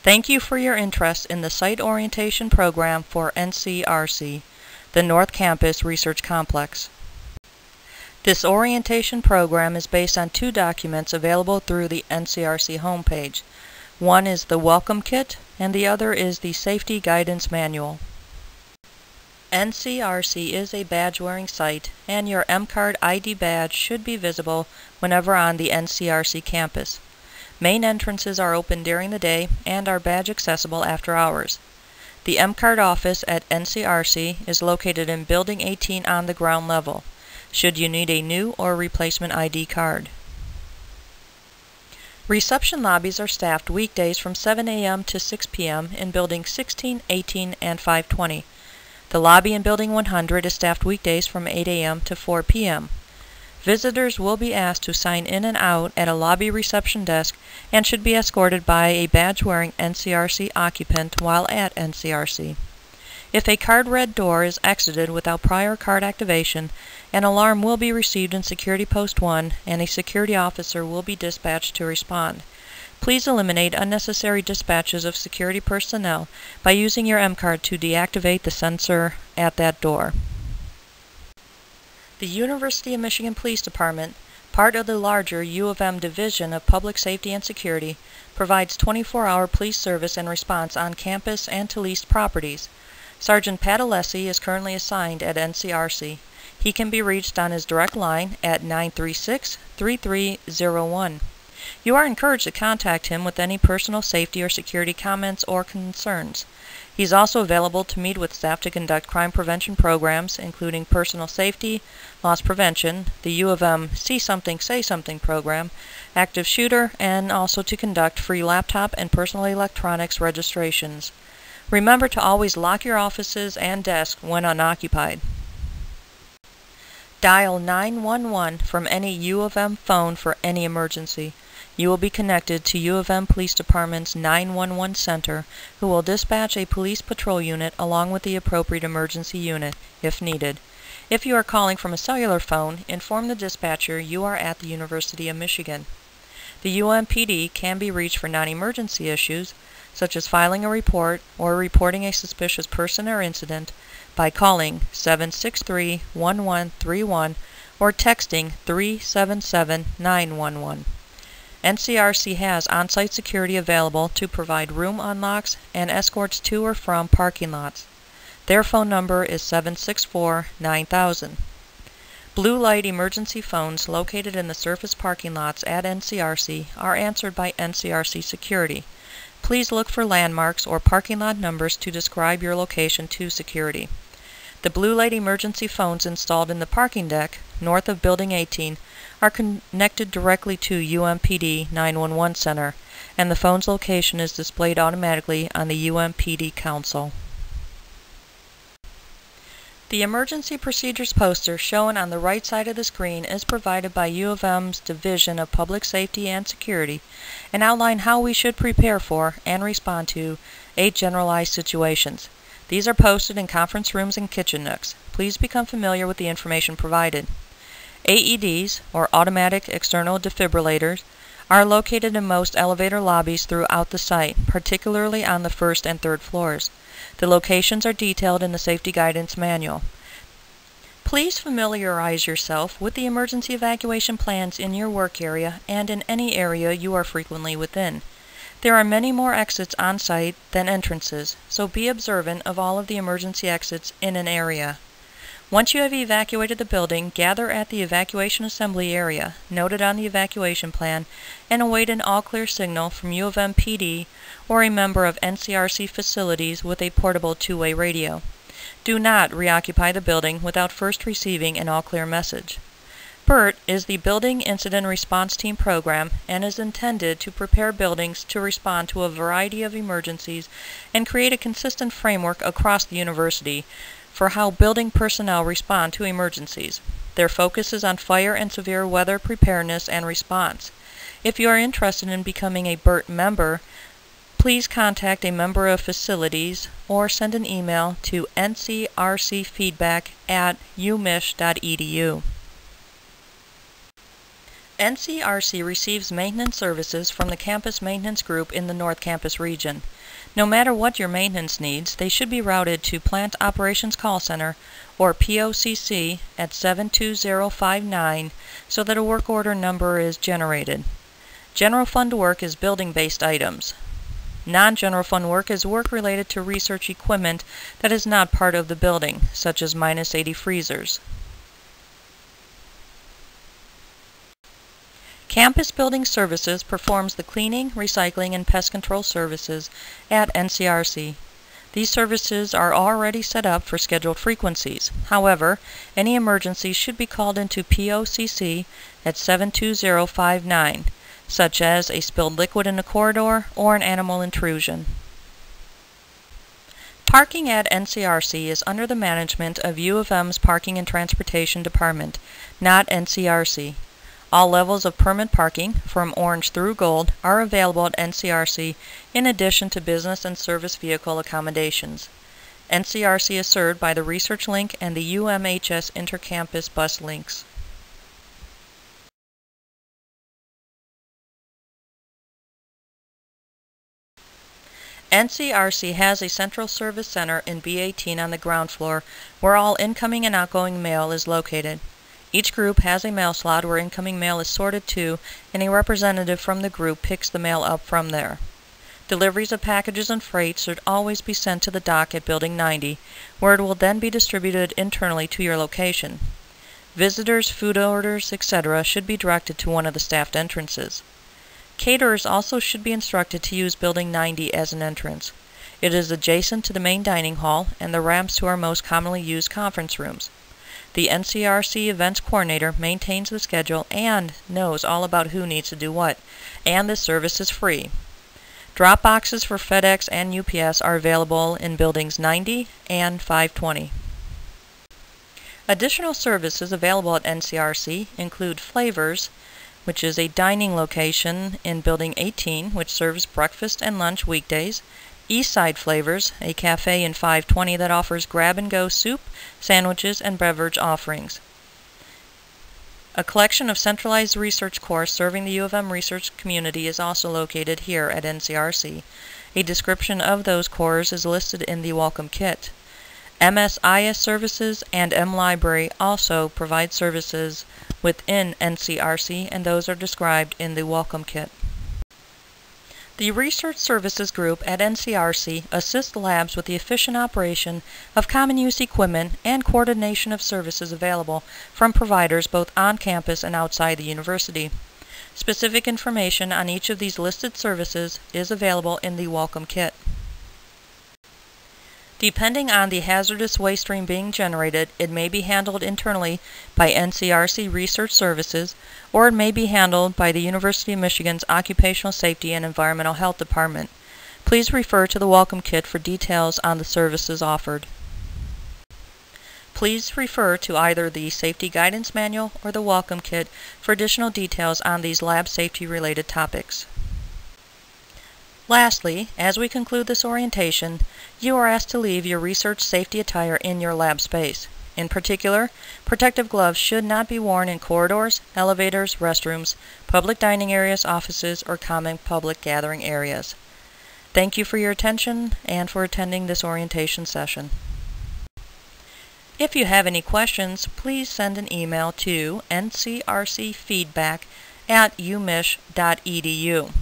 Thank you for your interest in the Site Orientation Program for NCRC, the North Campus Research Complex. This orientation program is based on two documents available through the NCRC homepage. One is the Welcome Kit, and the other is the Safety Guidance Manual. NCRC is a badge-wearing site, and your M-Card ID badge should be visible whenever on the NCRC campus. Main entrances are open during the day and are badge accessible after hours. The M-Card office at NCRC is located in Building 18 on the ground level, should you need a new or replacement ID card. Reception lobbies are staffed weekdays from 7 a.m. to 6 p.m. in Building 16, 18, and 520. The lobby in Building 100 is staffed weekdays from 8 a.m. to 4 p.m. Visitors will be asked to sign in and out at a lobby reception desk and should be escorted by a badge-wearing NCRC occupant while at NCRC. If a card-read door is exited without prior card activation, an alarm will be received in Security Post 1 and a security officer will be dispatched to respond. Please eliminate unnecessary dispatches of security personnel by using your M-Card to deactivate the sensor at that door. The University of Michigan Police Department, part of the larger U of M Division of Public Safety and Security, provides 24-hour police service and response on campus and to leased properties. Sergeant Pat Alessi is currently assigned at NCRC. He can be reached on his direct line at 936-3301. You are encouraged to contact him with any personal safety or security comments or concerns. He is also available to meet with staff to conduct crime prevention programs, including personal safety, loss prevention, the U of M See Something, Say Something program, active shooter, and also to conduct free laptop and personal electronics registrations. Remember to always lock your offices and desks when unoccupied. Dial 911 from any U of M phone for any emergency. You will be connected to U of M Police Department's 911 Center, who will dispatch a police patrol unit along with the appropriate emergency unit, if needed. If you are calling from a cellular phone, inform the dispatcher you are at the University of Michigan. The UMPD can be reached for non-emergency issues, such as filing a report or reporting a suspicious person or incident, by calling 763-1131 or texting 377-911. NCRC has on-site security available to provide room unlocks and escorts to or from parking lots. Their phone number is 764-9000. Blue light emergency phones located in the surface parking lots at NCRC are answered by NCRC security. Please look for landmarks or parking lot numbers to describe your location to security. The blue light emergency phones installed in the parking deck north of Building 18 are connected directly to UMPD 911 Center, and the phone's location is displayed automatically on the UMPD console. The emergency procedures poster shown on the right side of the screen is provided by U of M's Division of Public Safety and Security and outline how we should prepare for and respond to 8 generalized situations. These are posted in conference rooms and kitchen nooks. Please become familiar with the information provided. AEDs, or automatic external defibrillators, are located in most elevator lobbies throughout the site, particularly on the 1st and 3rd floors. The locations are detailed in the Safety Guidance Manual. Please familiarize yourself with the emergency evacuation plans in your work area and in any area you are frequently within. There are many more exits on site than entrances, so be observant of all of the emergency exits in an area. Once you have evacuated the building, gather at the evacuation assembly area, noted on the evacuation plan, and await an all-clear signal from U of M PD or a member of NCRC facilities with a portable two-way radio. Do not reoccupy the building without first receiving an all-clear message. BIRT is the Building Incident Response Team program and is intended to prepare buildings to respond to a variety of emergencies and create a consistent framework across the university for how building personnel respond to emergencies. Their focus is on fire and severe weather preparedness and response. If you are interested in becoming a BIRT member, please contact a member of facilities or send an email to ncrcfeedback@umich.edu. NCRC receives maintenance services from the Campus Maintenance Group in the North Campus region. No matter what your maintenance needs, they should be routed to Plant Operations Call Center, or POCC, at 72059 so that a work order number is generated. General fund work is building-based items. Non-general fund work is work related to research equipment that is not part of the building, such as -80 freezers. Campus Building Services performs the cleaning, recycling, and pest control services at NCRC. These services are already set up for scheduled frequencies. However, any emergencies should be called into POCC at 72059, such as a spilled liquid in a corridor or an animal intrusion. Parking at NCRC is under the management of U of M's Parking and Transportation Department, not NCRC. All levels of permit parking, from orange through gold, are available at NCRC in addition to business and service vehicle accommodations. NCRC is served by the Research Link and the UMHS Intercampus bus links. NCRC has a central service center in B18 on the ground floor where all incoming and outgoing mail is located. Each group has a mail slot where incoming mail is sorted to, and a representative from the group picks the mail up from there. Deliveries of packages and freight should always be sent to the dock at Building 90, where it will then be distributed internally to your location. Visitors, food orders, etc. should be directed to one of the staffed entrances. Caterers also should be instructed to use Building 90 as an entrance. It is adjacent to the main dining hall and the ramps to our most commonly used conference rooms. The NCRC Events Coordinator maintains the schedule and knows all about who needs to do what, and this service is free. Drop boxes for FedEx and UPS are available in Buildings 90 and 520. Additional services available at NCRC include Flavors, which is a dining location in Building 18, which serves breakfast and lunch weekdays, Eastside Flavors, a cafe in 520 that offers grab-and-go soup, sandwiches, and beverage offerings. A collection of centralized research cores serving the U of M research community is also located here at NCRC. A description of those cores is listed in the welcome kit. MSIS Services and M-Library also provide services within NCRC, and those are described in the welcome kit. The Research Services Group at NCRC assists labs with the efficient operation of common use equipment and coordination of services available from providers both on campus and outside the university. Specific information on each of these listed services is available in the welcome kit. Depending on the hazardous waste stream being generated, it may be handled internally by NCRC Research Services, or it may be handled by the University of Michigan's Occupational Safety and Environmental Health Department. Please refer to the welcome kit for details on the services offered. Please refer to either the Safety Guidance Manual or the welcome kit for additional details on these lab safety related topics. Lastly, as we conclude this orientation, you are asked to leave your research safety attire in your lab space. In particular, protective gloves should not be worn in corridors, elevators, restrooms, public dining areas, offices, or common public gathering areas. Thank you for your attention and for attending this orientation session. If you have any questions, please send an email to ncrcfeedback@umich.edu.